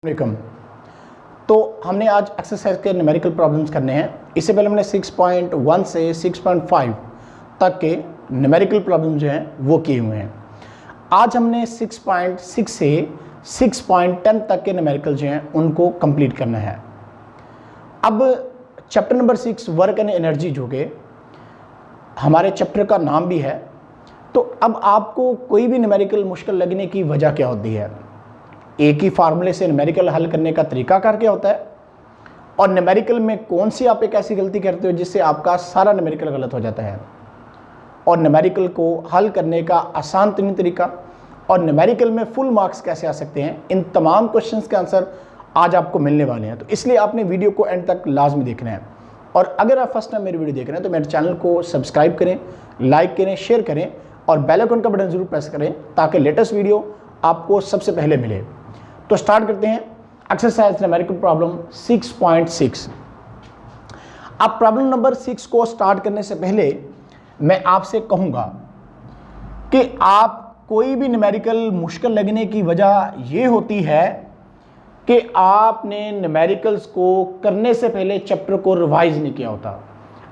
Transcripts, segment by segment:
Welcome. तो हमने आज एक्सरसाइज के न्यूमेरिकल प्रॉब्लम्स करने हैं। इससे पहले हमने 6.1 से 6.5 तक के न्यूमेरिकल प्रॉब्लम जो हैं वो किए हुए हैं। आज हमने 6.6 से 6.10 तक के न्यूमेरिकल जो हैं उनको कंप्लीट करना है। अब chapter number 6 work and energy जो कि हमारे चैप्टर का नाम भी है, तो अब आपको कोई भी न्यूमेरिकल मुश्किल लगने की वजह क्या होती है, एक ही फार्मूले से न्यूमेरिकल हल करने का तरीका क्या होता है, और न्यूमेरिकल में कौन सी आप एक ऐसी गलती करते हो जिससे आपका सारा न्यूमेरिकल गलत हो जाता है, और न्यूमेरिकल को हल करने का आसान तरीन तरीका, और न्यूमेरिकल में फुल मार्क्स कैसे आ सकते हैं। इन तमाम क्वेश्चंस के आंसर आज आपको मिलने वाले हैं। तो इसलिए आपने वीडियो को एंड तक लाजमी देखना है। और अगर आप फर्स्ट टाइम मेरी वीडियो देख रहे हैं तो मेरे चैनल को सब्सक्राइब करें, लाइक करें, शेयर करें और बेल आइकन का बटन जरूर प्रेस करें ताकि लेटेस्ट वीडियो आपको सबसे पहले मिले। तो स्टार्ट करते हैं एक्सरसाइज न्यूमेरिकल प्रॉब्लम 6.6। अब प्रॉब्लम नंबर 6 को स्टार्ट करने से पहले मैं आपसे कहूंगा कि आप कोई भी न्यूमेरिकल मुश्किल लगने की वजह यह होती है कि आपने न्यूमेरिकल्स को करने से पहले चैप्टर को रिवाइज नहीं किया होता,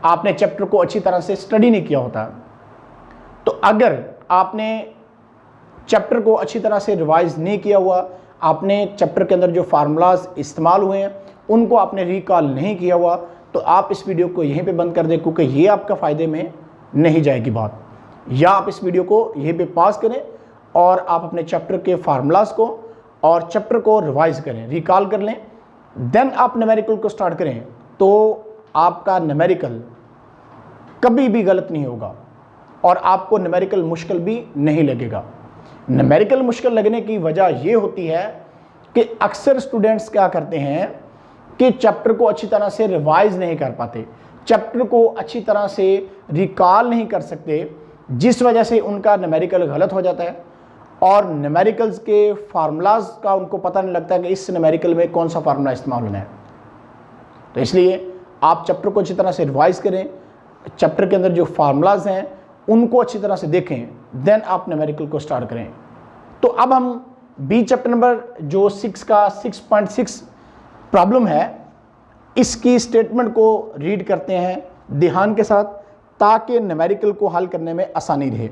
आपने चैप्टर को अच्छी तरह से स्टडी नहीं किया होता। तो अगर आपने चैप्टर को अच्छी तरह से रिवाइज नहीं किया हुआ, आपने चैप्टर के अंदर जो फार्मूलाज इस्तेमाल हुए हैं उनको आपने रिकॉल नहीं किया हुआ, तो आप इस वीडियो को यहीं पे बंद कर दें, क्योंकि ये आपका फ़ायदे में नहीं जाएगी बात। या आप इस वीडियो को यहीं पे पॉज करें और आप अपने चैप्टर के फार्मूलाज को और चैप्टर को रिवाइज करें, रिकॉल कर लें, देन आप न्यूमेरिकल को स्टार्ट करें, तो आपका न्यूमेरिकल कभी भी गलत नहीं होगा और आपको न्यूमेरिकल मुश्किल भी नहीं लगेगा। न्यूमेरिकल मुश्किल लगने की वजह यह होती है कि अक्सर स्टूडेंट्स क्या करते हैं कि चैप्टर को अच्छी तरह से रिवाइज नहीं कर पाते, चैप्टर को अच्छी तरह से रिकॉल नहीं कर सकते, जिस वजह से उनका न्यूमेरिकल गलत हो जाता है और न्यूमेरिकल्स के फार्मूलाज का उनको पता नहीं लगता कि इस न्यूमेरिकल में कौन सा फार्मूला इस्तेमाल होना है। तो इसलिए आप चैप्टर को अच्छी तरह से रिवाइज करें, चैप्टर के अंदर जो फार्मूलाज हैं उनको अच्छी तरह से देखें, देन आप न्यूमेरिकल को स्टार्ट करें। तो अब हम बी चैप्टर नंबर जो 6 का 6.6 प्रॉब्लम है, इसकी स्टेटमेंट को रीड करते हैं ध्यान के साथ, ताकि न्यूमेरिकल को हल करने में आसानी रहे।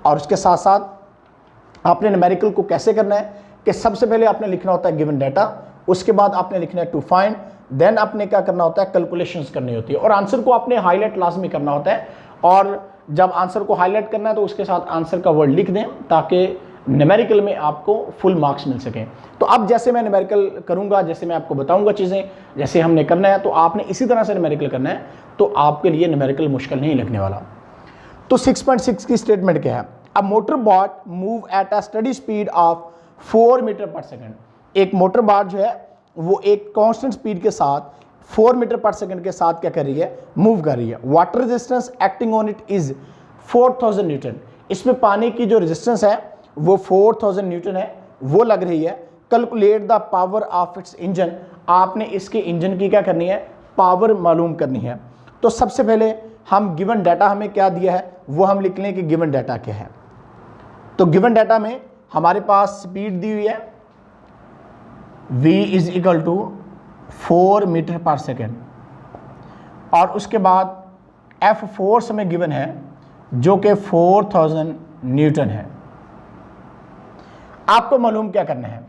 और उसके साथ साथ आपने न्यूमेरिकल को कैसे करना है कि सबसे पहले आपने लिखना होता है गिवन डाटा, उसके बाद आपने लिखना है टू फाइंड, देन आपने क्या करना होता है कैलकुलेशंस करनी होती है, और आंसर को आपने हाईलाइट लाजमी करना होता है। और जब आंसर को हाईलाइट करना है तो उसके साथ आंसर का वर्ड लिख दें ताकि न्यूमेरिकल में आपको फुल मार्क्स मिल सकें। तो अब जैसे मैं न्यूमेरिकल करूंगा, जैसे मैं आपको बताऊंगा चीज़ें, जैसे हमने करना है, तो आपने इसी तरह से न्यूमेरिकल करना है, तो आपके लिए न्यूमेरिकल मुश्किल नहीं लगने वाला। तो 6.6 की स्टेटमेंट क्या है? A motor boat move at a steady speed of 4 metre per second. एक मोटर बॉट जो है वो एक कांस्टेंट स्पीड के साथ 4 मीटर पर सेकेंड के साथ क्या कर रही है, मूव कर रही है। Water resistance acting on it is 4000 Newton. इसमें पानी की जो रेजिस्टेंस है वो 4000 न्यूटन है, वो लग रही है। Calculate the power of its engine. आपने इसके इंजन की क्या करनी है, पावर मालूम करनी है। तो सबसे पहले हम गिवन डाटा हमें क्या दिया है वो हम लिख लें कि गिवन डाटा क्या है। तो गिवन डाटा में हमारे पास स्पीड दी हुई है v is equal to 4 metre per second, और उसके बाद F फोर्स हमें गिवन है जो कि 4000 न्यूटन है। आपको मालूम क्या करना है,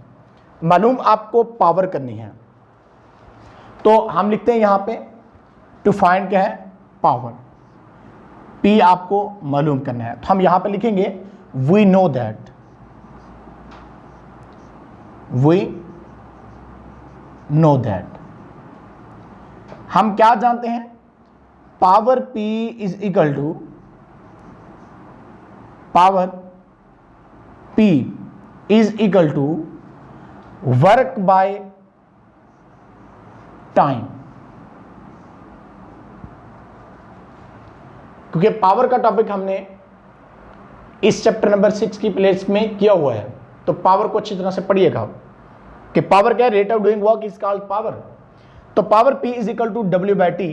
मालूम आपको पावर करनी है। तो हम लिखते हैं यहां पे टू फाइंड क्या है, पावर। P आपको मालूम करना है, तो हम यहां पे लिखेंगे we know that, we know that. हम क्या जानते हैं, power P is equal to, power P is equal to work by time. क्योंकि पावर का टॉपिक हमने इस चैप्टर नंबर 6 की प्लेस में किया हुआ है, तो पावर को अच्छी तरह से पढ़िएगा कि पावर क्या है, rate of doing work is called power. तो power P is equal to W by T.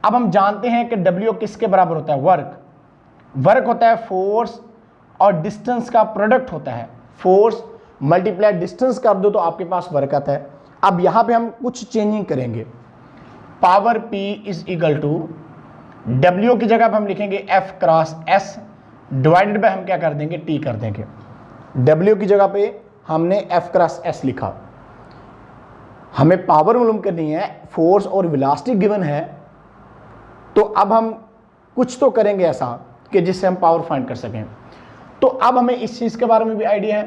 अब हम जानते हैं कि W किसके बराबर होता है, वर्क। वर्क होता है फोर्स और डिस्टेंस का प्रोडक्ट होता है, फोर्स मल्टीप्लाई डिस्टेंस कर दो तो आपके पास बरकत है। अब यहाँ पे हम कुछ चेंजिंग करेंगे। Power P is equal to W की जगह पे हम लिखेंगे F cross S divided by हम क्या कर देंगे, T कर देंगे। W की जगह पे हमने F क्रॉस S लिखा। हमें पावर मालूम करनी है, फोर्स और वेलोसिटी गिवन है, तो अब हम कुछ तो करेंगे ऐसा कि जिससे हम पावर फाइंड कर सकें। तो अब हमें इस चीज़ के बारे में भी आइडिया है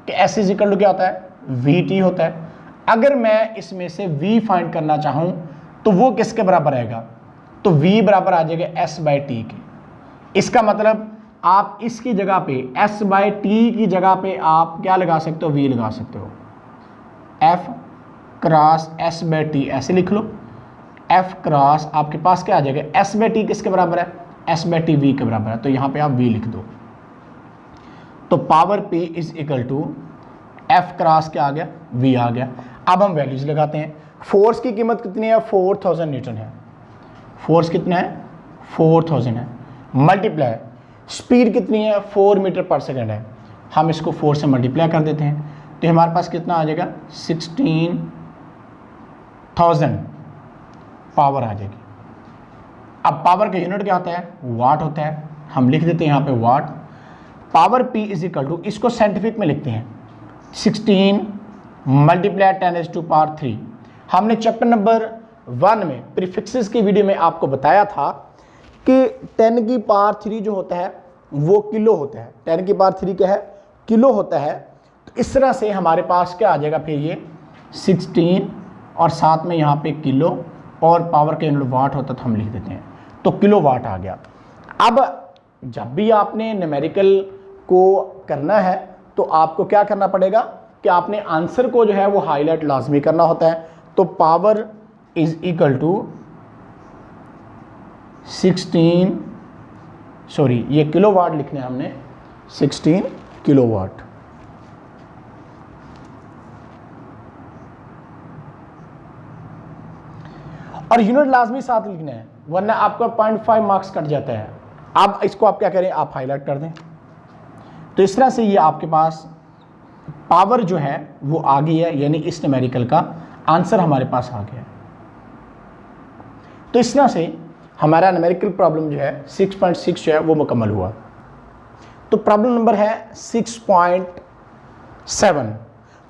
कि S इज इक्वल टू क्या होता है, VT होता है। अगर मैं इसमें से V फाइंड करना चाहूँ तो वो किसके बराबर आएगा, तो V बराबर आ जाएगा S बाई टी के। इसका मतलब आप इसकी जगह पे S बाई टी की जगह पे आप क्या लगा सकते हो, V लगा सकते हो। F cross S by T ऐसे लिख लो। F क्रॉस आपके पास क्या आ जाएगा, S बाई टी किसके बराबर है, S बाई टी V के बराबर है, तो यहाँ पे आप V लिख दो। तो power P is equal to F cross क्या आ गया, V आ गया। अब हम वैल्यूज लगाते हैं। फोर्स की कीमत कितनी है, 4000 न्यूटन है। फोर्स कितना है, 4000 है। मल्टीप्लाई स्पीड कितनी है, 4 मीटर पर सेकेंड है। हम इसको 4 से मल्टीप्लाई कर देते हैं तो हमारे पास कितना आ जाएगा, 16000 पावर आ जाएगी। अब पावर का यूनिट क्या होता है, वाट होता है। हम लिख देते हैं यहाँ पे watt. Power P is equal to, इसको साइंटिफिक में लिखते हैं 16 मल्टीप्लाई 10⁻³ हमने चैप्टर नंबर 1 में प्रीफिक्सेस की वीडियो में आपको बताया था कि 10⁻³ जो होता है वो किलो होता है। 10⁻³ क्या है, किलो होता है। तो इस तरह से हमारे पास क्या आ जाएगा फिर ये 16 और साथ में यहाँ पे किलो और पावर का यूनिट वाट होता तो हम लिख देते हैं, तो किलो वाट आ गया। अब जब भी आपने न्यूमेरिकल को करना है तो आपको क्या करना पड़ेगा कि आपने आंसर को जो है वो हाईलाइट लाजमी करना होता है। तो power is equal to 16, sorry ये किलोवाट लिखने हैं हमने, 16 किलोवाट। और यूनिट लाजमी साथ लिखना है वरना आपका 0.5 मार्क्स कट जाता है। अब इसको आप क्या करें, आप हाईलाइट कर दें। तो इस तरह से ये आपके पास पावर जो है वो आ गई है, यानी इस न्यूमेरिकल का आंसर हमारे पास आ गया है। तो इस तरह से हमारा न्यूमेरिकल प्रॉब्लम जो है 6.6 जो है वो मुकम्मल हुआ। तो प्रॉब्लम नंबर है 6.7।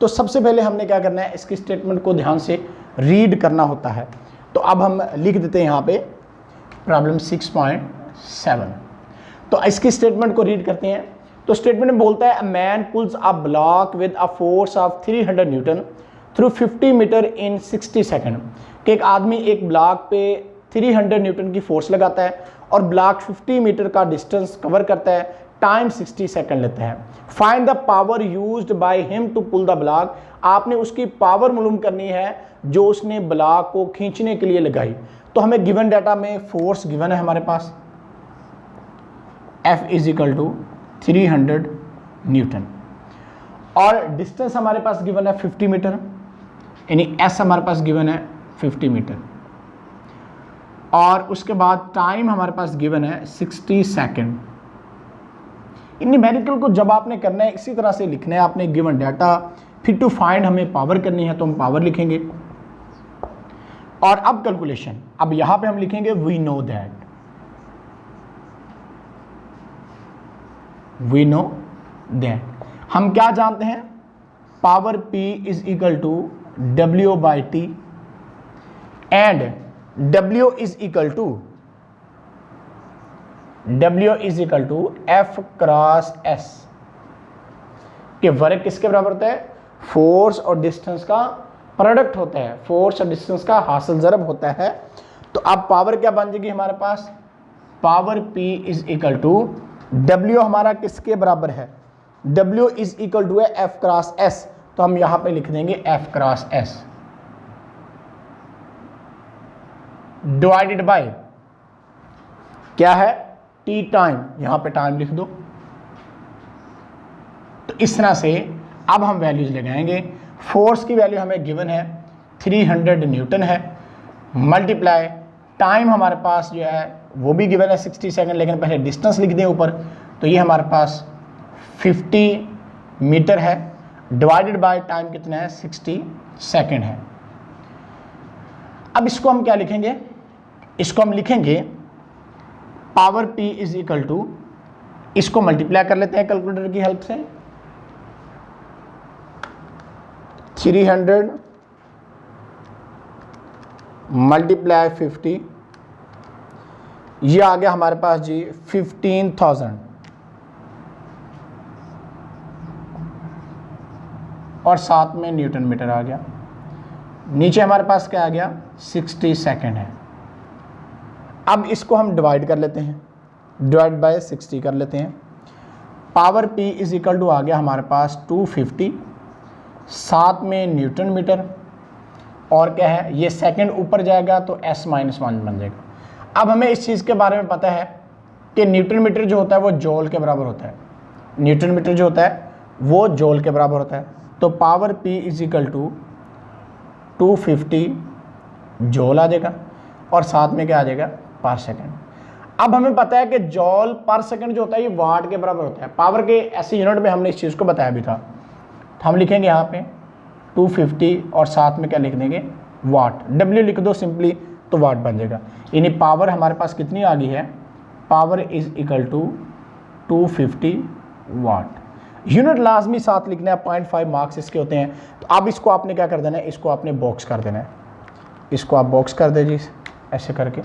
तो सबसे पहले हमने क्या करना है, इसकी स्टेटमेंट को ध्यान से रीड करना होता है। तो अब हम लिख देते हैं यहाँ पे प्रॉब्लम 6.7। तो इसकी स्टेटमेंट को रीड करते हैं। तो स्टेटमेंट में बोलता है, a man pulls a block with a force of 300 newton through 50 metre in 60 second. कि एक आदमी एक ब्लॉक पे 300 न्यूटन की फोर्स लगाता है और ब्लॉक 50 मीटर का डिस्टेंस कवर करता है, टाइम 60 सेकंड लेता है। Find the power used by him to pull the block. आपने उसकी पावर मालूम करनी है जो उसने ब्लॉक को खींचने के लिए लगाई। तो हमें गिवन डाटा में फोर्स गिवन है हमारे पास, F is equal to 300 newton, और डिस्टेंस हमारे पास गिवन है 50 मीटर, यानी S हमारे पास गिवन है 50 मीटर, और उसके बाद टाइम हमारे पास गिवन है 60 सेकंड। इन न्यूमेरिकल को जब आपने करना है इसी तरह से लिखना है, आपने गिवन डाटा, फिर टू फाइंड हमें पावर करनी है तो हम पावर लिखेंगे। और अब कैलकुलेशन, अब यहां पे हम लिखेंगे we know that, we know that हम क्या जानते हैं, power P is equal to W by T, and W is equal to F cross S के वर्ग किसके बराबर होता है, फोर्स और डिस्टेंस का प्रोडक्ट होता है, फोर्स और डिस्टेंस का हासिल ज़रब होता है। तो अब पावर क्या बन जाएगी हमारे पास, power P is equal to W हमारा किसके बराबर है, W इज इक्वल टू है F क्रॉस S, तो हम यहां पे लिख देंगे F cross S divided by क्या है, T टाइम, यहां पे टाइम लिख दो। तो इस तरह से अब हम वैल्यूज लगाएंगे। फोर्स की वैल्यू हमें गिवन है 300 न्यूटन है, मल्टीप्लाई टाइम हमारे पास जो है वो भी गिवन है 60 सेकंड, लेकिन पहले डिस्टेंस लिख दें ऊपर, तो ये हमारे पास 50 मीटर है। डिवाइडेड बाय टाइम कितना है 60 सेकेंड है। अब इसको हम क्या लिखेंगे, इसको हम लिखेंगे power P is equal to, इसको मल्टीप्लाई कर लेते हैं कैलकुलेटर की हेल्प से, 300 मल्टीप्लाई 50, ये आ गया हमारे पास जी 15,000 और साथ में न्यूटन मीटर आ गया। नीचे हमारे पास क्या आ गया 60 सेकेंड है। अब इसको हम डिवाइड कर लेते हैं, डिवाइड बाय 60 कर लेते हैं। Power P is equal to आ गया हमारे पास 250, साथ में न्यूटन मीटर, और क्या है ये सेकंड ऊपर जाएगा तो S-1 बन जाएगा। अब हमें इस चीज़ के बारे में पता है कि न्यूटन मीटर जो होता है वो जॉल के बराबर होता है, न्यूटन मीटर जो होता है वो जॉल के बराबर होता है। तो power P is equal to 250 joule आ जाएगा और साथ में क्या आ जाएगा पर सेकेंड। अब हमें पता है कि जॉल पर सेकेंड जो होता है ये वाट के बराबर होता है। पावर के ऐसे यूनिट में हमने इस चीज़ को बताया भी था, तो हम लिखेंगे यहाँ पे 250 और साथ में क्या लिख देंगे वाट, W लिख दो सिंपली तो वाट बन जाएगा। यानी पावर हमारे पास कितनी आ गई है, power is equal to 250 watt. Unit लाजमी साथ लिखना है, 0.5 मार्क्स इसके होते हैं। तो अब इसको आपने क्या कर देना है, इसको आपने बॉक्स कर देना है, इसको आप बॉक्स कर दे जी ऐसे करके।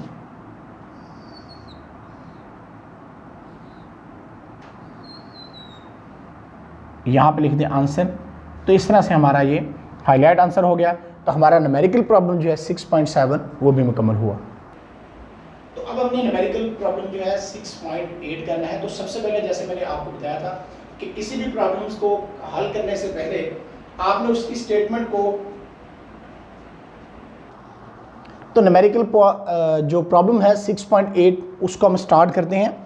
यहाँ पे लिख दें आंसर। तो इस तरह से हमारा ये हाईलाइट आंसर हो गया। तो हमारा न्यूमेरिकल प्रॉब्लम जो है 6.7 वो भी मुकम्मल हुआ। तो अब हमने न्यूमेरिकल प्रॉब्लम जो है 6.8 करना है। तो सबसे पहले जैसे मैंने आपको बताया था कि किसी भी प्रॉब्लम्स को हल करने से पहले आपने उसकी स्टेटमेंट को, तो न्यूमेरिकल जो प्रॉब्लम है 6.8 उसको हम स्टार्ट करते हैं।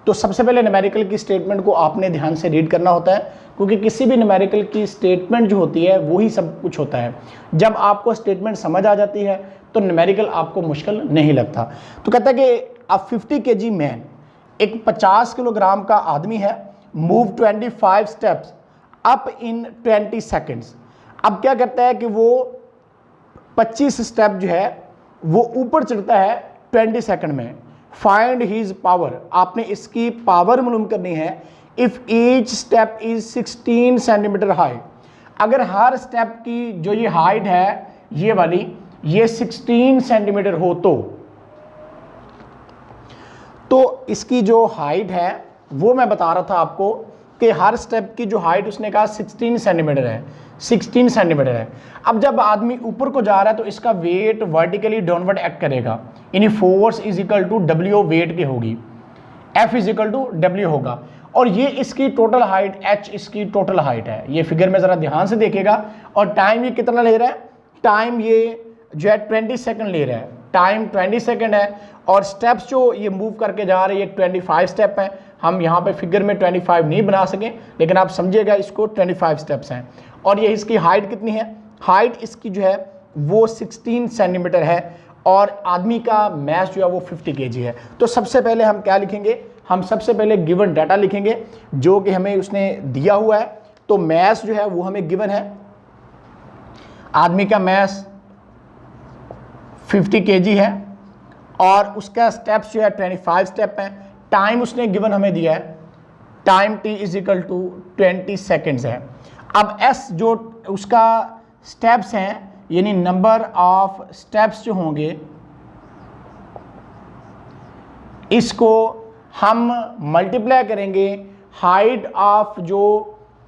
तो सबसे पहले न्यूमेरिकल की स्टेटमेंट को आपने ध्यान से रीड करना होता है, क्योंकि किसी भी न्यूमेरिकल की स्टेटमेंट जो होती है वही सब कुछ होता है। जब आपको स्टेटमेंट समझ आ जाती है तो न्यूमेरिकल आपको मुश्किल नहीं लगता। तो कहता है कि अ 50 kg मैन, एक 50 किलोग्राम का आदमी है, move 25 steps up in 20 seconds. अब क्या करता है कि वो 25 स्टेप जो है वो ऊपर चढ़ता है 20 सेकेंड में। फाइंड हीज पावर, आपने इसकी पावर मालूम करनी है। If each step is 16 centimetre high, अगर हर स्टेप की जो ये हाइट है ये वाली ये 16 सेंटीमीटर हो तो इसकी जो हाइट है वो मैं बता रहा था आपको कि हर स्टेप की जो हाइट उसने कहा 16 सेंटीमीटर है, 16 सेंटीमीटर है। अब जब आदमी ऊपर को जा रहा है तो इसका वेट वर्टिकली डाउनवर्ड एक्ट करेगा, यानी force is equal to W weight की होगी, F is equal to W होगा। और ये इसकी टोटल हाइट, H इसकी टोटल हाइट है। ये फिगर में ज़रा ध्यान से देखिएगा। और टाइम ये कितना ले रहा है, टाइम ये जो है 20 सेकंड ले रहा है, टाइम 20 सेकंड है। और स्टेप्स जो ये मूव करके जा रहे हैं ये 25 स्टेप हैं। हम यहाँ पे फिगर में 25 नहीं बना सके, लेकिन आप समझिएगा इसको 25 स्टेप्स हैं। और ये इसकी हाइट कितनी है, हाइट इसकी जो है वो 16 सेंटीमीटर है। और आदमी का मैस जो है वो 50 kg है। तो सबसे पहले हम क्या लिखेंगे, हम सबसे पहले गिवन डाटा लिखेंगे जो कि हमें उसने दिया हुआ है। तो मैस जो है वो हमें गिवन है, आदमी का मैस 50 kg है और उसका स्टेप्स जो है 25 स्टेप हैं। टाइम उसने गिवन हमें दिया है, time T is equal to 20 seconds है। अब S जो उसका स्टेप्स हैं, यानी नंबर ऑफ स्टेप्स जो होंगे इसको हम मल्टीप्लाई करेंगे हाइट ऑफ जो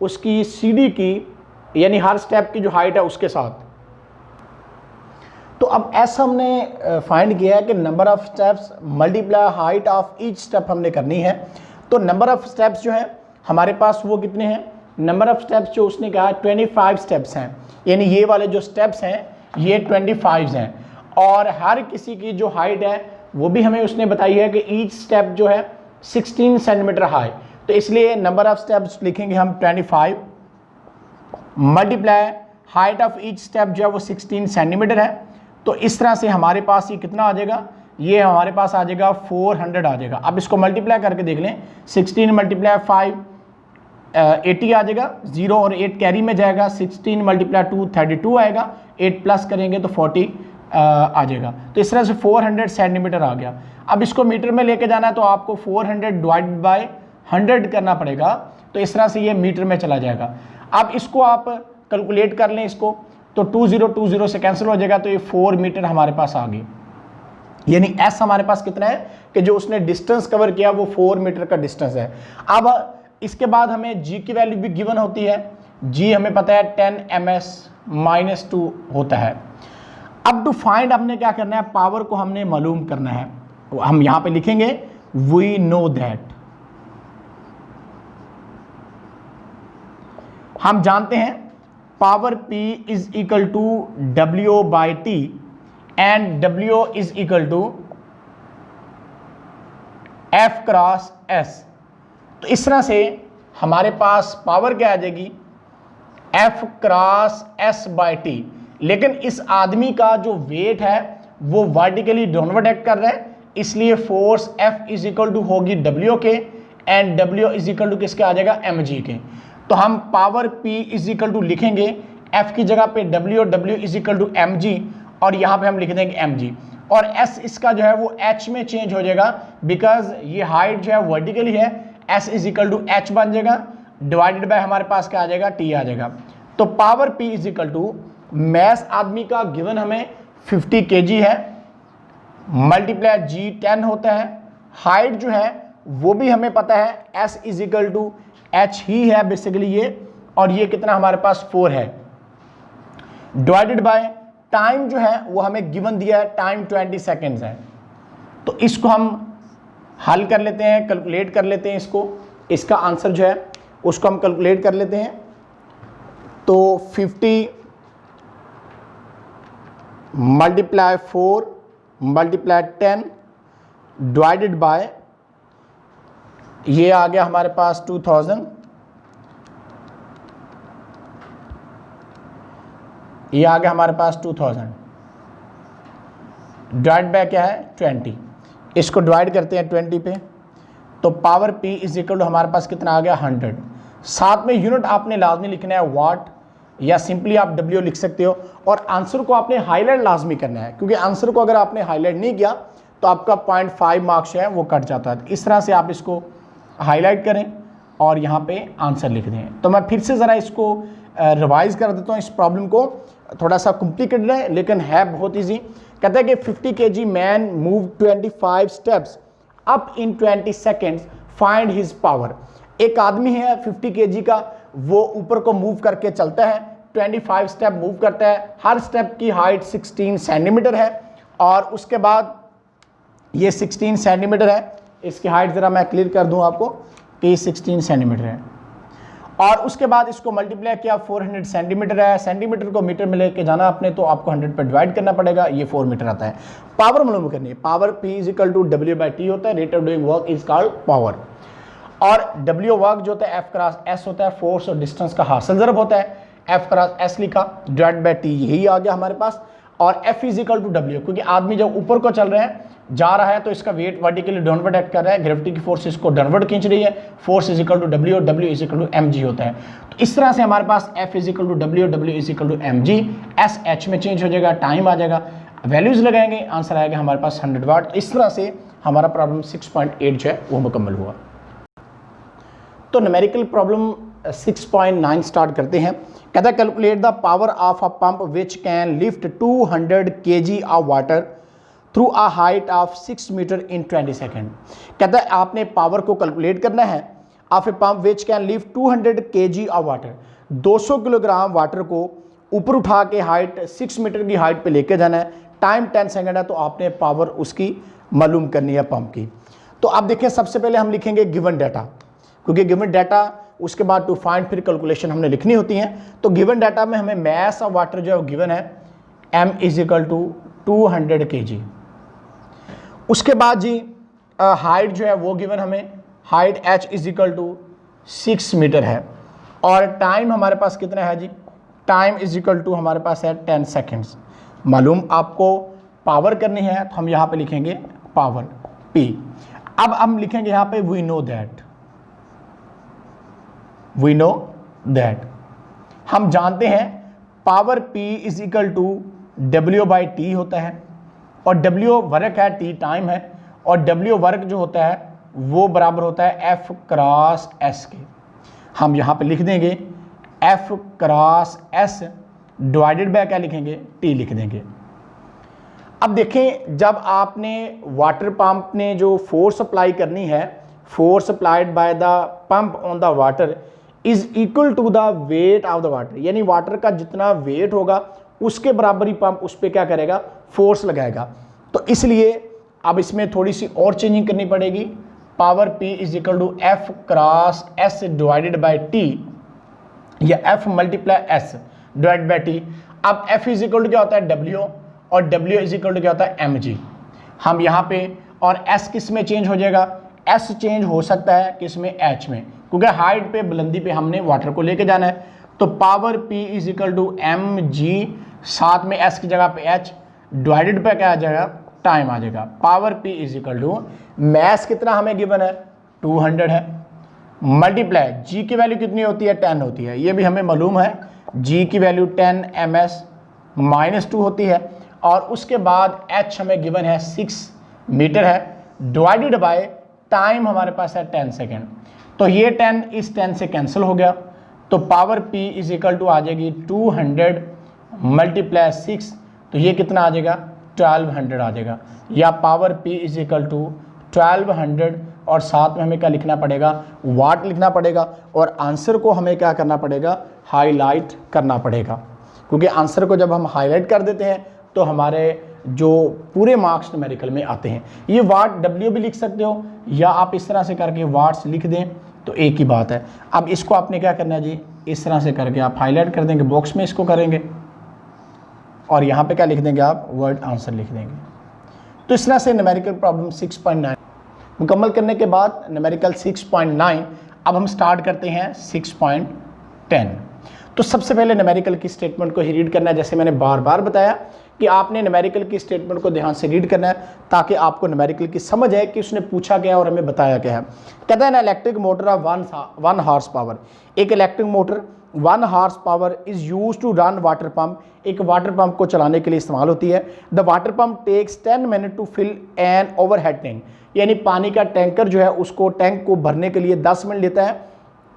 उसकी CD की, यानी हर स्टेप की जो हाइट है उसके साथ। तो अब S हमने फाइंड किया है कि number of steps multiply height of each step हमने करनी है। तो नंबर ऑफ स्टेप्स जो है हमारे पास वो कितने हैं, नंबर ऑफ स्टेप्स जो उसने कहा 25 स्टेप्स हैं, यानी ये वाले जो स्टेप्स हैं ये 25 हैं। और हर किसी की जो हाइट है वो भी हमें उसने बताई है कि ईच स्टेप जो है 16 सेंटीमीटर हाई। तो इसलिए नंबर ऑफ स्टेप्स लिखेंगे हम 25 multiply height of each step जो है वो 16 सेंटीमीटर है। तो इस तरह से हमारे पास ये कितना आ जाएगा, ये हमारे पास आ जाएगा 400 आ जाएगा। अब इसको मल्टीप्लाई करके देख लें, 16 मल्टीप्लाई 5 80 आ जाएगा, 0 और 8 कैरी में जाएगा, 16 मल्टीप्लाई 2 32 आएगा, 8 प्लस करेंगे तो 40 आ जाएगा। तो इस तरह से 400 सेंटीमीटर आ गया। अब इसको मीटर में लेके जाना है तो आपको 400 डिवाइडेड बाय 100 करना पड़ेगा, तो इस तरह से ये मीटर में चला जाएगा। अब इसको आप कैलकुलेट कर लें इसको, तो 20 से कैंसिल हो जाएगा, तो ये 4 मीटर हमारे पास आ गई। यानी एस हमारे पास कितना है कि जो उसने डिस्टेंस कवर किया वो 4 मीटर का डिस्टेंस है। अब इसके बाद हमें जी की वैल्यू भी गिवन होती है, जी हमें पता है 10 ms-2 होता है। अब टू फाइंड हमने क्या करना है, पावर को हमने मालूम करना है। हम यहां पे लिखेंगे वी नो दैट, हम जानते हैं power P is equal to W/T and W is equal to F cross S। तो इस तरह से हमारे पास पावर क्या आ जाएगी, F क्रॉस S/T। लेकिन इस आदमी का जो वेट है वो वर्टिकली डाउनवर्ड एक्ट कर रहा है, इसलिए force F is equal to होगी W के and W is equal to किसके आ जाएगा, mg के। तो हम power P is equal to लिखेंगे F की जगह पे W is equal to mg, और यहाँ पे हम लिख देंगे mg, और S इसका जो है वो h में चेंज हो जाएगा, बिकॉज ये हाइट जो है वर्टिकली है। S is equal to h बन जाएगा, डिवाइडेड बाय हमारे पास क्या आ जाएगा, T आ जाएगा। तो power P is equal to mass आदमी का गिवन हमें 50 kg है, मल्टीप्लाई G 10 होता है, हाइट जो है वो भी हमें पता है S is equal to h ही है बेसिकली ये, और ये कितना हमारे पास 4 है, डिवाइडेड बाय टाइम जो है वो हमें गिवन दिया है, टाइम 20 सेकेंड्स है। तो इसको हम हल कर लेते हैं, कैलकुलेट कर लेते हैं इसको, इसका आंसर जो है उसको हम कैलकुलेट कर लेते हैं। तो 50 मल्टीप्लाई 4 मल्टीप्लाई 10 डिवाइडेड बाय ये आ गया हमारे पास 2000, ये आ गया हमारे पास 2000 डिवाइड बाय क्या है 20। इसको डिवाइड करते हैं 20 पे, तो power P is equal to हमारे पास कितना आ गया 100। साथ में यूनिट आपने लाजमी लिखना है वाट, या सिंपली आप W लिख सकते हो, और आंसर को आपने हाईलाइट लाजमी करना है, क्योंकि आंसर को अगर आपने हाईलाइट नहीं किया तो आपका 0.5 मार्क्स है वो कट जाता है। इस तरह से आप इसको हाईलाइट करें और यहाँ पे आंसर लिख दें। तो मैं फिर से ज़रा इसको रिवाइज कर देता हूँ, इस प्रॉब्लम को थोड़ा सा कॉम्प्लिकेटेड है लेकिन है बहुत इजी। कहता है कि 50 kg man move 25 steps up in 20 seconds, find his power. एक आदमी है 50 kg का, वो ऊपर को मूव करके चलता है, 25 स्टेप मूव करता है, हर स्टेप की हाइट 16 सेंटीमीटर है, और उसके बाद ये 16 सेंटीमीटर है, इसकी हाइट ज़रा मैं क्लियर कर दूं आपको कि 16 सेंटीमीटर है, और उसके बाद इसको मल्टीप्लाई किया 400 सेंटीमीटर है, सेंटीमीटर को मीटर में लेके जाना आपने तो आपको 100 पे डिवाइड करना पड़ेगा, ये 4 मीटर आता है। पावर मालूम करनी है, power P is equal to W/T होता है, rate of doing work is called power, और W वर्क जो होता है F क्रॉस S होता है, फोर्स और डिस्टेंस का हासिल ज़रब होता है, F क्रॉस S लिखा डिवाइड बाय T, यही आ गया हमारे पास, और F is equal to W, क्योंकि आदमी जब ऊपर को चल रहे हैं जा रहा है तो इसका वेट वर्टिकली डाउनवर्ड एक्ट कर रहा है, ग्रेविटी की फोर्स इसको डाउनवर्ड खींच रही है, force is equal to W और W is equal to mg होता है। तो इस तरह से हमारे पास F is equal to W और W is equal to mg, S h में चेंज हो जाएगा, टाइम आ जाएगा, वैल्यूज लगाएंगे, आंसर आएगा हमारे पास 100 वाट। इस तरह से हमारा प्रॉब्लम 6.8 जो है वो मुकम्मल हुआ। तो न्यूमेरिकल प्रॉब्लम 6.9 स्टार्ट करते हैं। कहता है calculate the power of a pump which can lift 200 kg of water through a height of 6 metre in 20 second. कहता है आपने पावर को कैलकुलेट करना है of a pump which can lift 200 kg of water, 200 kilogram water को ऊपर उठा के हाइट 6 मीटर की हाइट पे लेके जाना है, टाइम 10 सेकेंड है, तो आपने पावर उसकी मालूम करनी है पंप की। तो आप देखें सबसे पहले हम लिखेंगे गिवन डाटा, क्योंकि गिवन डाटा उसके बाद टू फाइंड फिर कैलकुलेशन हमने लिखनी होती हैं। तो गिवन डाटा में हमें मैस ऑफ वाटर जो है वो गिवन है m is equal to 200 kg। उसके बाद जी हाइट जो है वो गिवन हमें, height h is equal to 6 metre है, और टाइम हमारे पास कितना है जी, टाइम इज इक्वल टू हमारे पास है 10 सेकेंड्स। मालूम आपको पावर करनी है तो हम यहाँ पे लिखेंगे पावर P। अब हम लिखेंगे यहाँ पे we know that, we know that, हम जानते हैं power P is equal to W/T होता है, और W वर्क है, T टाइम है, और W वर्क जो होता है वो बराबर होता है F क्रॉस S के। हम यहाँ पे लिख देंगे F cross S divided by क्या लिखेंगे, T लिख देंगे। अब देखें, जब आपने वाटर पंप ने जो फोर्स अप्लाई करनी है, force applied by the pump on the water is equal to the weight of the water, यानी वाटर का जितना वेट होगा उसके बराबर ही पंप उस पर क्या करेगा, फोर्स लगाएगा। तो इसलिए अब इसमें थोड़ी सी और चेंजिंग करनी पड़ेगी। Power P is equal to F cross S divided by T, या F multiply S divided by T। अब F इज इक्वल टू क्या होता है, W, और W इज इक्वल टू क्या होता है, mg। हम यहाँ पे, और S किस में चेंज हो जाएगा, S चेंज हो सकता है किस में, H में, क्योंकि हाइट पे, बुलंदी पे हमने वाटर को लेके जाना है। तो power P is equal to mg, साथ में S की जगह पे H, डिवाइडेड पे क्या आ जाएगा, टाइम आ जाएगा। Power P is equal to, mass कितना हमें गिवन है, 200 है, मल्टीप्लाई G की वैल्यू कितनी होती है, 10 होती है, ये भी हमें मालूम है, G की वैल्यू 10 ms -2 होती है, और उसके बाद H हमें गिवन है 6 मीटर है, डिवाइडेड बाय टाइम हमारे पास है 10 सेकेंड। तो ये 10 इस 10 से कैंसिल हो गया, तो power P is equal to आ जाएगी 200 मल्टीप्लाई 6, तो ये कितना आ जाएगा, 1200 आ जाएगा, या power P is equal to 1200, और साथ में हमें क्या लिखना पड़ेगा, वाट लिखना पड़ेगा, और आंसर को हमें क्या करना पड़ेगा, हाईलाइट करना पड़ेगा, क्योंकि आंसर को जब हम हाईलाइट कर देते हैं तो हमारे जो पूरे मार्क्स न्यूमेरिकल में आते हैं। ये वाट W भी लिख सकते हो, या आप इस तरह से करके वाट्स लिख दें, तो एक ही बात है। अब इसको आपने क्या करना है जी, इस तरह से करके आप हाईलाइट कर देंगे, बॉक्स में इसको करेंगे, और यहाँ पे क्या लिख देंगे आप, वर्ड आंसर लिख देंगे। तो इस तरह से न्यूमेरिकल प्रॉब्लम 6.9 मुकम्मल करने के बाद न्यूमेरिकल 6.9 अब हम स्टार्ट करते हैं 6.10। तो सबसे पहले न्यूमेरिकल की स्टेटमेंट को ही रीड करना है। जैसे मैंने बार बार बताया कि आपने न्यूमेरिकल की स्टेटमेंट को ध्यान से रीड करना है, ताकि आपको न्यूमेरिकल की समझ है कि उसने पूछा क्या और हमें बताया क्या है। कहता है ना, electric motor of 1 horse power, एक electric motor 1 horse power is use to run water pump, एक वाटर पंप को चलाने के लिए इस्तेमाल होती है। The water pump takes 10 minute to fill an overhead tank, यानी पानी का टैंकर जो है उसको टैंक को भरने के लिए 10 मिनट लेता है।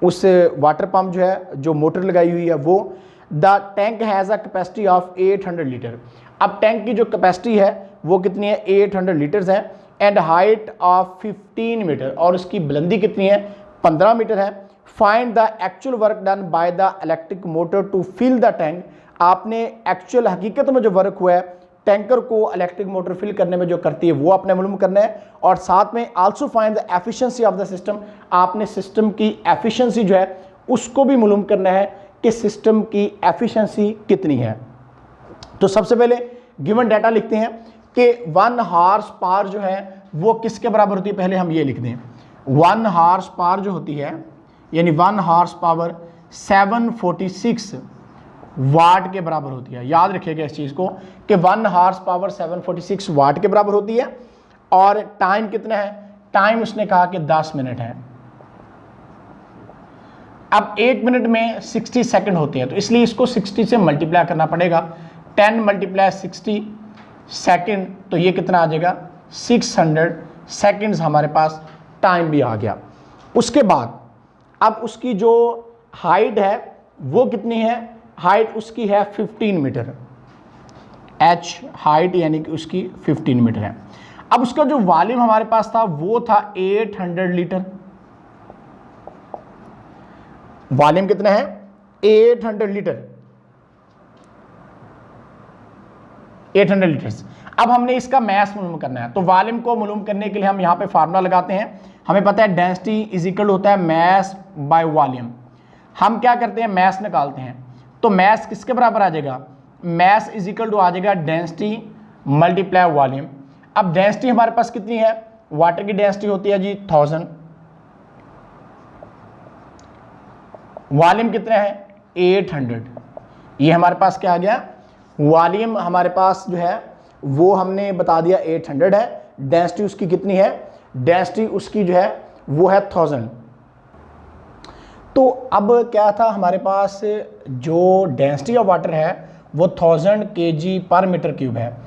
उस वाटर पंप जो है, जो मोटर लगाई हुई है वो, the tank has a capacity of 800 litre. अब टैंक की जो कैपेसिटी है वो कितनी है, 800 लीटर्स है, एंड हाइट ऑफ 15 मीटर, और उसकी बुलंदी कितनी है, 15 मीटर है। Find the actual work done by the electric motor to fill the tank, आपने एक्चुअल हकीकत में जो वर्क हुआ है टैंकर को इलेक्ट्रिक मोटर फिल करने में जो करती है वो आपने मालूम करना है। और साथ में also find the efficiency of the system, आपने सिस्टम की एफिशिएंसी जो है उसको भी मालूम करना है कि सिस्टम की एफिशिएंसी कितनी है। तो सबसे पहले गिवन डाटा लिखते हैं कि 1 हॉर्स पावर जो है वो किसके बराबर होती है, पहले हम ये लिख दें। 1 हॉर्स पावर जो होती है, यानी 1 हॉर्स पावर 746 वाट के बराबर होती है। याद रखिएगा इस चीज़ को कि 1 हॉर्स पावर 746 वाट के बराबर होती है। और टाइम कितना है, टाइम उसने कहा कि 10 मिनट है। अब 1 मिनट में 60 सेकंड होते हैं, तो इसलिए इसको 60 से मल्टीप्लाई करना पड़ेगा। 10 मल्टीप्लाई 60 सेकंड, तो ये कितना आ जाएगा, 600 सेकंड्स हमारे पास टाइम भी आ गया। उसके बाद अब उसकी जो हाइट है वो कितनी है, हाइट उसकी है 15 मीटर, h हाइट यानी कि उसकी 15 मीटर है। अब उसका जो वॉल्यूम हमारे पास था वो था 800 लीटर। वॉल्यूम कितना है, 800 लीटर, 800 लीटर्स। अब हमने इसका मैस मालूम करना है, तो वॉल्यूम को मालूम करने के लिए हम यहाँ पे फार्मूला लगाते हैं। हमें पता है डेंसिटी इज इक्वल होता है मैस बाय वॉल्यूम। हम क्या करते हैं, मैस निकालते हैं, तो मैस किसके बराबर आ जाएगा, मैस इज इक्वल टू आ जाएगा डेंसिटी मल्टीप्लाई वॉल्यूम। अब डेंसिटी हमारे पास कितनी है, वाटर की डेंसिटी होती है जी 1000, वॉल्यूम कितना है 800। ये हमारे पास क्या आ गया, वॉल्यूम हमारे पास जो है वो हमने बता दिया 800 है। डेंसिटी उसकी कितनी है, डेंसिटी उसकी जो है वो है 1000। तो तो अब क्या था हमारे पास, जो डेंसिटी ऑफ वाटर है वो 1000 kg/m³ है,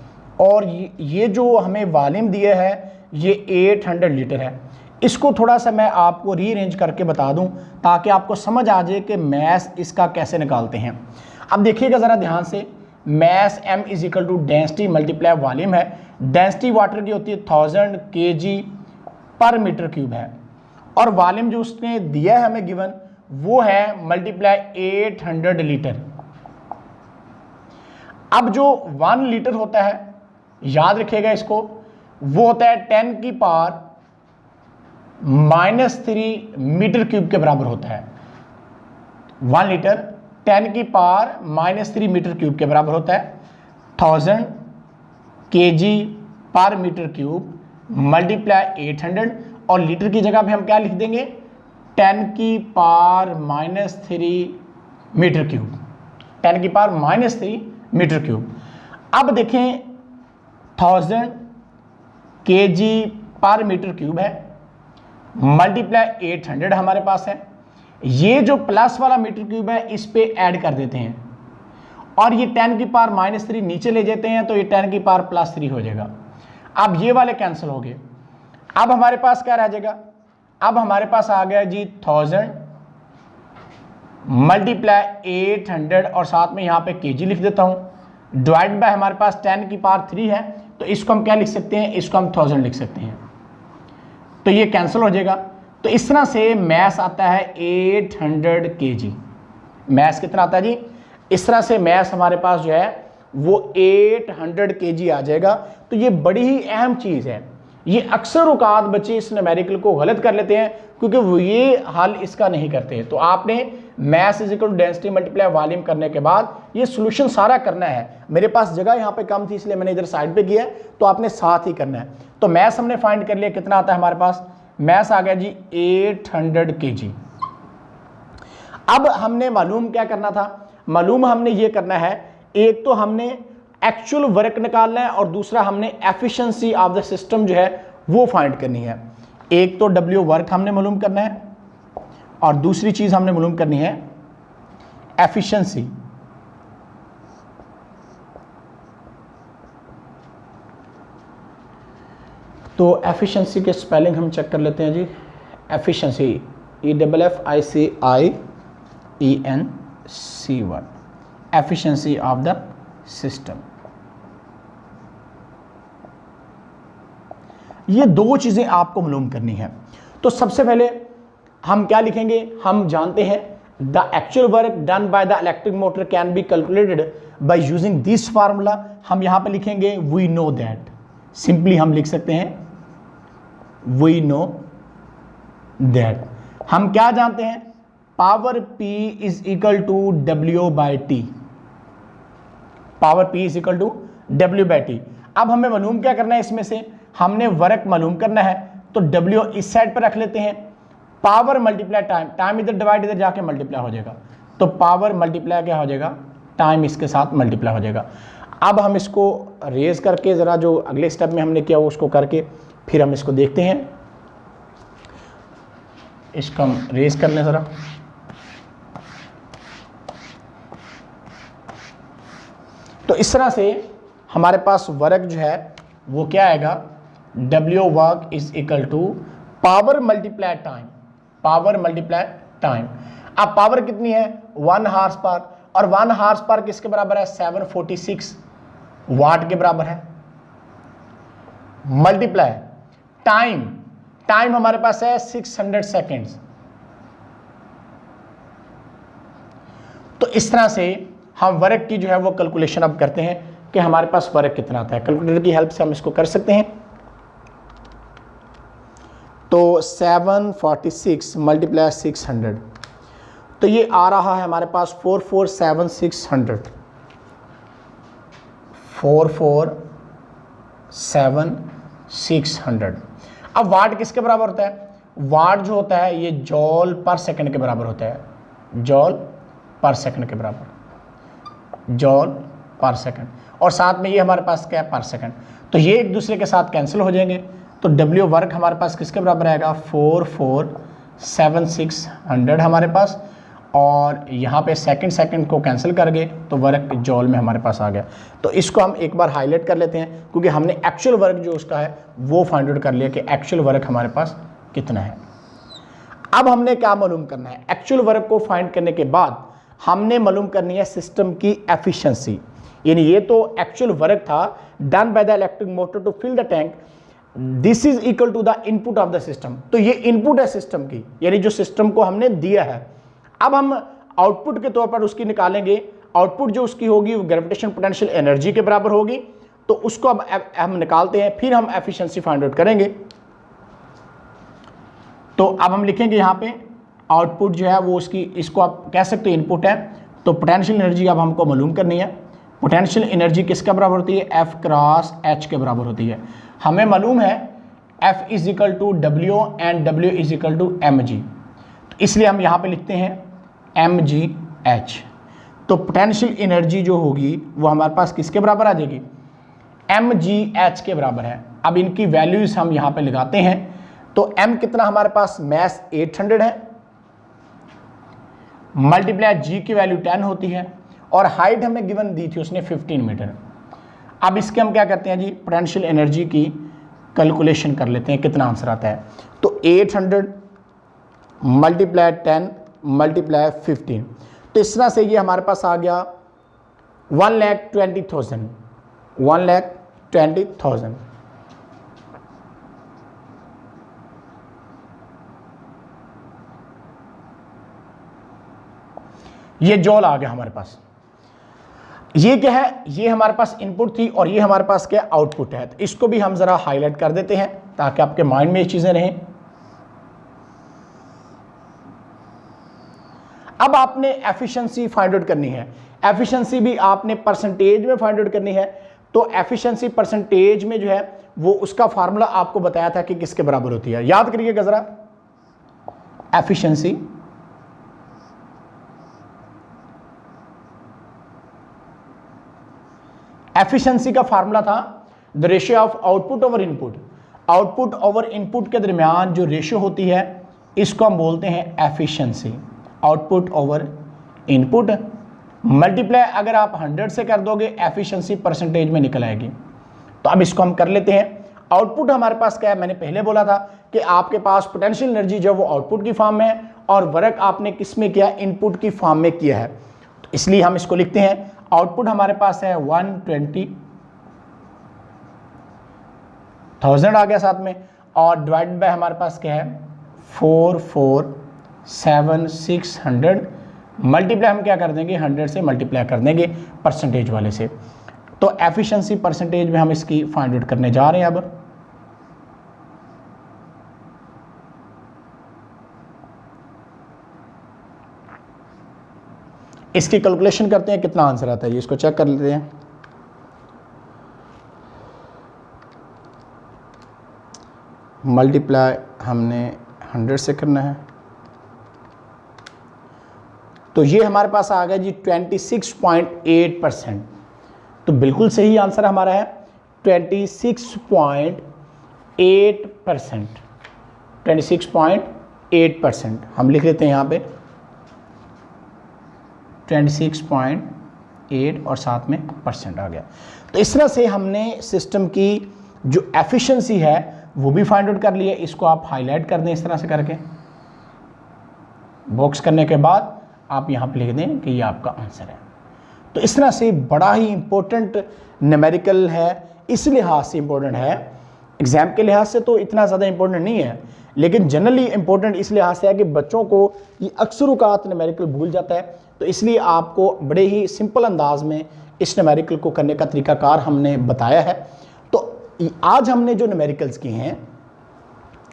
और ये जो हमें वॉल्यूम दिया है ये 800 लीटर है। इसको थोड़ा सा मैं आपको रीअरेंज करके बता दूं ताकि आपको समझ आ जाए कि मैस इसका कैसे निकालते हैं। अब देखिएगा ज़रा ध्यान से, mass m = density multiply volume है। डेंसिटी वाटर की होती है 1000 kg/m³ है, और वॉल्यूम जो उसने दिया है हमें गिवन वो है मल्टीप्लाई 800 लीटर। अब जो 1 लीटर होता है, याद रखिएगा इसको, वो होता है 10⁻³ मीटर³ के बराबर होता है। 1 लीटर 10⁻³ मीटर³ के बराबर होता है। 1000 kg/m³ मल्टीप्लाई 800, और लीटर की जगह पे हम क्या लिख देंगे, 10⁻³ मीटर³। 10⁻³ मीटर³। अब देखें 1000 kg/m³ है, मल्टीप्लाई 800 हमारे पास है। ये जो प्लस वाला मीटर³ है इस पे ऐड कर देते हैं, और ये 10⁻³ नीचे ले जाते हैं तो ये 10⁻+3 हो जाएगा। अब ये वाले कैंसिल हो गए। अब हमारे पास क्या रह जाएगा, अब हमारे पास आ गया जी 1000 मल्टीप्लाई 800, और साथ में यहाँ पे केजी लिख देता हूँ, डिवाइड बाय हमारे पास 10⁻³ है, तो इसको हम क्या लिख सकते हैं, इसको हम 1000 लिख सकते हैं, तो ये कैंसिल हो जाएगा। तो इस तरह से मैस आता है 800 kg। मैस कितना आता है जी, इस तरह से मैस हमारे पास जो है वो 800 kg आ जाएगा। तो ये बड़ी ही अहम चीज़ है। ये अक्सर औकात बच्चे इस न्यूमेरिकल को गलत कर लेते हैं क्योंकि वो ये हल इसका नहीं करते। तो आपने मैस = डेंसिटी मल्टीप्लाई वॉल्यूम करने के बाद ये सॉल्यूशन सारा करना है। मेरे पास जगह यहाँ पे कम थी इसलिए मैंने इधर साइड पे किया है, तो आपने साथ ही करना है। तो मैस हमने फाइंड कर लिया, कितना आता है हमारे पास, मैस आ गया जी 800 kg। अब हमने मालूम क्या करना था, मालूम हमने ये करना है, एक तो हमने एक्चुअल वर्क निकालना है और दूसरा हमने एफिशिएंसी ऑफ द सिस्टम जो है वो फाइंड करनी है। एक तो W वर्क हमने मालूम करना है और दूसरी चीज हमने मालूम करनी है एफिशिएंसी। तो एफिशिएंसी के स्पेलिंग हम चेक कर लेते हैं जी। Efficiency EFFICIENC1, efficiency of the system. ये दो चीजें आपको मालूम करनी है। तो सबसे पहले हम क्या लिखेंगे, हम जानते हैं the actual work done by the electric motor can be calculated by using this formula. हम यहां पे लिखेंगे वी नो दैट, सिंपली हम लिख सकते हैं वी नो दैट। हम क्या जानते हैं, power P = W/T, power P = W/T। अब हमें मालूम क्या करना है, इसमें से हमने वर्क मालूम करना है, तो W इस साइड पर रख लेते हैं, पावर मल्टीप्लाई टाइम, टाइम इधर डिवाइड इधर जाके मल्टीप्लाई हो जाएगा, तो पावर मल्टीप्लाई क्या हो जाएगा, टाइम इसके साथ मल्टीप्लाई हो जाएगा। अब हम इसको रेज करके ज़रा जो अगले स्टेप में हमने किया वो उसको करके फिर हम इसको देखते हैं। इसको हम रेज कर लें ज़रा। तो इस तरह से हमारे पास वर्क जो है वो क्या आएगा, W work = power multiply time, power multiply time. अब पावर कितनी है 1 हॉर्स पावर, और 1 हॉर्स पावर किसके बराबर है 746 वाट के बराबर है। मल्टीप्लाई टाइम, टाइम हमारे पास है 600 सेकेंड्स। तो इस तरह से हम वर्क की जो है वो कैलकुलेशन अब करते हैं कि हमारे पास वर्क कितना आता है। कैलकुलेटर की हेल्प से हम इसको कर सकते हैं। तो 746 × 600, तो ये आ रहा है हमारे पास 447,600, 447,600। अब वाट किसके बराबर होता है, वाट जो होता है ये जॉल पर सेकंड के बराबर होता है, जॉल पर सेकंड के बराबर, जॉल पर सेकंड, और साथ में ये हमारे पास क्या है पर सेकंड। तो ये एक दूसरे के साथ कैंसिल हो जाएंगे। तो W वर्क हमारे पास किसके बराबर आएगा 447,600 7600 हमारे पास, और यहाँ पे सेकंड को कैंसिल कर गए तो वर्क जॉल में हमारे पास आ गया। तो इसको हम एक बार हाईलाइट कर लेते हैं, क्योंकि हमने एक्चुअल वर्क जो उसका है वो फाइंड आउट कर लिया कि एक्चुअल वर्क हमारे पास कितना है। अब हमने क्या मालूम करना है, एक्चुअल वर्क को फाइंड करने के बाद हमने मालूम करनी है सिस्टम की एफिशिएंसी। यानी ये तो एक्चुअल वर्क था done by the electric motor to fill the tank, this is equal to the input of the system. तो ये इनपुट है सिस्टम की, यानी जो सिस्टम को हमने दिया है। अब हम आउटपुट के तौर पर उसकी निकालेंगे, आउटपुट जो उसकी होगी वो ग्रेविटेशन पोटेंशियल एनर्जी के बराबर होगी। तो उसको अब हम निकालते हैं, फिर हम एफिशिएंसी फाइंड आउट करेंगे। तो अब हम लिखेंगे यहाँ पे आउटपुट जो है वो उसकी, इसको आप कह सकते हो इनपुट है। तो पोटेंशियल एनर्जी अब हमको मालूम करनी है। पोटेंशियल एनर्जी किसका बराबर होती है, एफ क्रॉस एच के बराबर होती है। हमें मालूम है F is equal to W and W is equal to M G. तो इसलिए हम यहाँ पे लिखते हैं एम जी एच। तो पोटेंशियल एनर्जी जो होगी वो हमारे पास किसके बराबर आ जाएगी, एम जी एच के बराबर है। अब इनकी वैल्यूज हम यहाँ पे लगाते हैं। तो m कितना हमारे पास, मैस 800 है, मल्टीप्लाई g की वैल्यू 10 होती है, और हाइट हमें गिवन दी थी उसने 15 मीटर। अब इसके हम क्या करते हैं जी, पोटेंशियल एनर्जी की कैलकुलेशन कर लेते हैं, कितना आंसर आता है। तो 800 मल्टीप्लाई 10 मल्टीप्लाई 15, तो इस तरह से ये हमारे पास आ गया 1,20,000, 1,20,000। ये जॉल आ गया हमारे पास। ये क्या है, ये हमारे पास इनपुट थी और ये हमारे पास क्या आउटपुट है। तो इसको भी हम जरा हाईलाइट कर देते हैं ताकि आपके माइंड में ये चीजें रहें। अब आपने एफिशिएंसी फाइंड आउट करनी है। एफिशिएंसी भी आपने परसेंटेज में फाइंड आउट करनी है। तो एफिशिएंसी परसेंटेज में जो है वो उसका फार्मूला आपको बताया था कि किसके बराबर होती है, याद करिएगा जरा। एफिशिएंसी एफिशिएंसी का फार्मूला था the ratio of output over input. Output over input के दरमियान जो रेशियो होती है इसको हम बोलते हैं efficiency. Output over input multiply अगर आप 100 से कर दोगे एफिशिएंसी परसेंटेज में निकल आएगी। तो अब इसको हम कर लेते हैं। आउटपुट हमारे पास क्या है, मैंने पहले बोला था कि आपके पास पोटेंशियल एनर्जी जो वो आउटपुट की फॉर्म में है और वर्क आपने किस में किया, इनपुट की फॉर्म में किया है। तो इसलिए हम इसको लिखते हैं, आउटपुट हमारे पास है 120,000 आ गया साथ में, और डिवाइड बाय हमारे पास क्या है 447,600, मल्टीप्लाई हम क्या कर देंगे 100 से मल्टीप्लाई कर देंगे परसेंटेज वाले से। तो एफिशिएंसी परसेंटेज में हम इसकी फाइंड आउट करने जा रहे हैं। अब इसकी कैलकुलेशन करते हैं, कितना आंसर आता है, इसको चेक कर लेते हैं। मल्टीप्लाई हमने 100 से करना है। तो ये हमारे पास आ गया जी 26.8%। तो बिल्कुल सही आंसर हमारा है 26.8%। 26.8% हम लिख लेते हैं यहाँ पे 26.8 और साथ में परसेंट आ गया। तो इस तरह से हमने सिस्टम की जो एफिशिएंसी है वो भी फाइंड आउट कर लिया। इसको आप हाईलाइट कर दें इस तरह से करके, बॉक्स करने के बाद आप यहाँ पे लिख दें कि ये आपका आंसर है। तो इस तरह से बड़ा ही इम्पोर्टेंट न्यूमेरिकल है, इस लिहाज से इम्पोर्टेंट है, एग्जाम के लिहाज से तो इतना ज़्यादा इम्पोर्टेंट नहीं है, लेकिन जनरली इम्पोर्टेंट इस लिहाज से है कि बच्चों को ये अक्सर औक़ात न्यूमेरिकल भूल जाता है। तो इसलिए आपको बड़े ही सिंपल अंदाज में इस न्यूमेरिकल को करने का तरीकाकार हमने बताया है। तो आज हमने जो न्यूमेरिकल्स किए हैं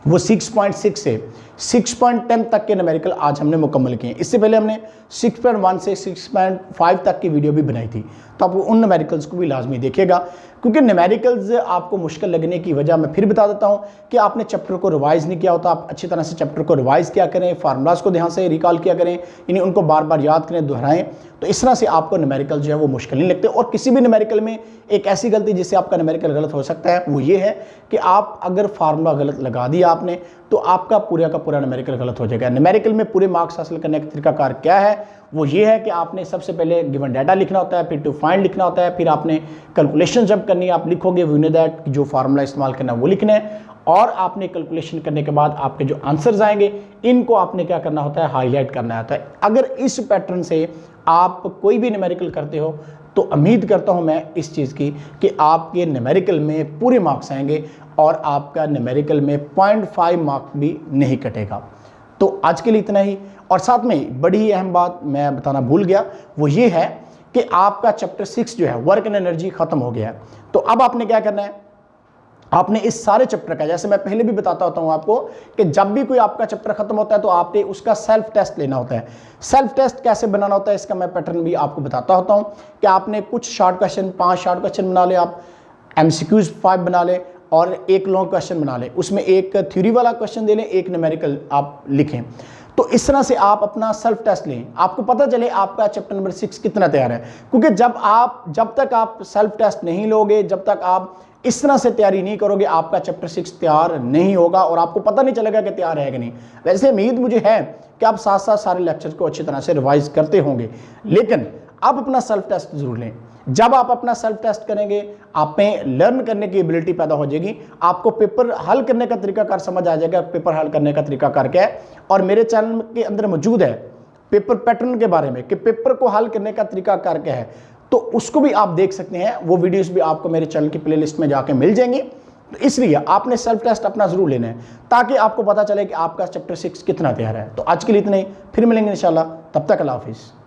वो 6.6 से 6.10 तक के न्यूमेरिकल आज हमने मुकम्मल किए हैं। इससे पहले हमने 6.1 से 6.5 तक की वीडियो भी बनाई थी। तो आप उन न्यूमेरिकल्स को भी लाजमी देखिएगा, क्योंकि न्यूमेरिकल्स आपको मुश्किल लगने की वजह मैं फिर बता देता हूं कि आपने चैप्टर को रिवाइज नहीं किया होता। आप अच्छी तरह से चैप्टर को रिवाइज किया करें, फार्मूलाज को ध्यान से रिकॉल किया करें, यानी उनको बार बार याद करें, दोहराएं, तो इस तरह से आपको न्यूमेरिकल जो है वो मुश्किल नहीं लगते। और किसी भी न्यूमेरिकल में एक ऐसी गलती जिससे आपका न्यूमेरिकल गलत हो सकता है वो ये है कि आप अगर फार्मूला गलत लगा दिया आपने तो आपका पूरा का पूरा न्यूमेरिकल गलत हो जाएगा। न्यूमेरिकल में पूरे मार्क्स हासिल करने का तरीकाकार क्या है, वो ये है कि आपने सबसे पहले गिवन डाटा लिखना होता है, फिर टू फाइंड लिखना होता है, फिर आपने कैलकुलेशन जब करनी है आप लिखोगे, वी नो दैट जो फार्मूला इस्तेमाल करना है वो लिखना है, और आपने कैलकुलेशन करने के बाद आपके जो आंसर्स आएंगे इनको आपने क्या करना होता है, हाईलाइट करना होता है। अगर इस पैटर्न से आप कोई भी न्यूमेरिकल करते हो तो उम्मीद करता हूं मैं इस चीज़ की कि आपके न्यूमेरिकल में पूरे मार्क्स आएंगे और आपका न्यूमेरिकल में 0.5 मार्क भी नहीं कटेगा। तो आज के लिए इतना ही। और साथ में बड़ी ही अहम बात मैं बताना भूल गया, वो ये है कि आपका चैप्टर 6 जो है वर्क एंड एनर्जी खत्म हो गया है। तो अब आपने क्या करना है, आपने इस सारे चैप्टर का, जैसे मैं पहले भी बताता होता हूं आपको कि जब भी कोई आपका चैप्टर खत्म होता है तो आपने उसका सेल्फ टेस्ट लेना होता है। सेल्फ टेस्ट कैसे बनाना होता है इसका मैं पैटर्न भी आपको बताता होता हूं कि आपने कुछ शॉर्ट क्वेश्चन, 5 शॉर्ट क्वेश्चन बना ले, आप MCQs 5 बना ले और एक लॉन्ग क्वेश्चन बना ले, उसमें एक थ्योरी वाला क्वेश्चन दे लें, एक न्यूमेरिकल आप लिखें। तो इस तरह से आप अपना सेल्फ टेस्ट लें, आपको पता चले आपका चैप्टर नंबर 6 कितना तैयार है। क्योंकि जब तक आप सेल्फ टेस्ट नहीं लोगे, जब तक आप इस तरह से तैयारी नहीं करोगे, आपका चैप्टर 6 तैयार नहीं होगा और आपको पता नहीं चलेगा कि तैयार है कि नहीं। वैसे उम्मीद मुझे है कि आप साथ साथ सारे लेक्चर को अच्छी तरह से रिवाइज करते होंगे, लेकिन आप अपना सेल्फ टेस्ट जरूर लें। जब आप अपना सेल्फ टेस्ट करेंगे आप में लर्न करने की एबिलिटी पैदा हो जाएगी, आपको पेपर हल करने का तरीकाकार समझ आ जाएगा, पेपर हल करने का तरीकाकार क्या है। और मेरे चैनल के अंदर मौजूद है पेपर पैटर्न के बारे में कि पेपर को हल करने का तरीकाकार क्या है, तो उसको भी आप देख सकते हैं। वो वीडियोस भी आपको मेरे चैनल की प्लेलिस्ट में जाके मिल जाएंगी। तो इसलिए आपने सेल्फ टेस्ट अपना जरूर लेना है ताकि आपको पता चले कि आपका चैप्टर 6 कितना तैयार है। तो आज के लिए इतना ही, फिर मिलेंगे इंशाल्लाह, तब तक अल्लाह हाफिज़।